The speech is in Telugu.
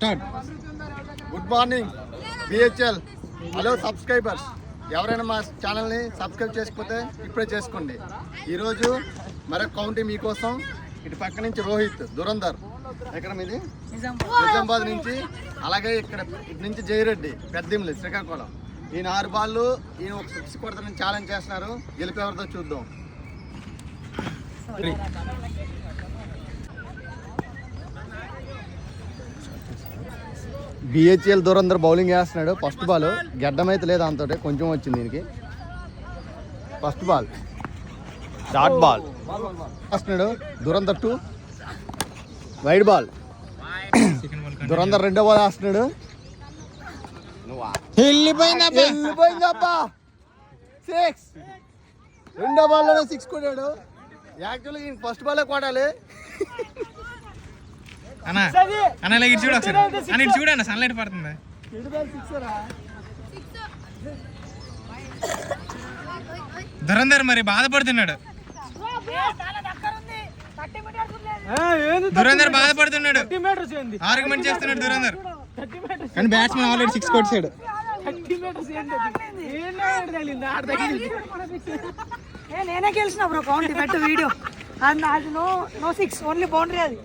Good morning BHL. Hello subscribers, ఎవరైనా మా ఛానల్ని సబ్స్క్రైబ్ చేసుకోకపోతే ఇప్పుడే చేసుకోండి. ఈరోజు మరొక కౌంటీ మీకోసం. ఇటు పక్క నుంచి రోహిత్ దురంధర్, ఎక్కడ మీది నిజామాబాద్ నుంచి. అలాగే ఇక్కడ ఇటు నుంచి జయరెడ్డి పెద్దింలి శ్రీకాకుళం. ఈయన 6 బాళ్ళు, ఈయన ఒక 6 కొడతారని ఛాలెంజ్ చేస్తున్నారు. గెలిపేవరితో చూద్దాం. బిహెచ్ఎల్ దురంధర్ బౌలింగ్ వేస్తున్నాడు. ఫస్ట్ బాల్ గడ్డం అయితే లేదు, అంతో కొంచెం వచ్చింది దీనికి. ఫస్ట్ బాల్ డాట్ బాల్ వేస్తున్నాడు దురంధర్ 2. వైడ్ బాల్ దురంధర్ రెండో బాల్ వేస్తున్నాడు. వెళ్ళిపోయిందబ్బా 6. రెండో బాల్లోనే 6 కొట్టాడు. యాక్చువల్గా ఈయన ఫస్ట్ బాలే కొట్టాలి. అన్న ఇటు చూడు ఒకసారి, అని ఇటు చూడన్న సన్లైట్ పడుతుంది. దురంధర్ మరి బాధపడుతున్నాడు. దురంధర్ బాధపడుతున్నాడు, ఆర్గ్యుమెంట్ చేస్తున్నాడు దురంధర్. కానీ బ్యాట్స్మెన్ ఆల్రెడీ 6 కొట్టాడు. నేనే గెలిచిన బ్రో. కౌంట్ పెట్టు వీడియో. అది నో 6 ఓన్లీ బౌండరీ. అది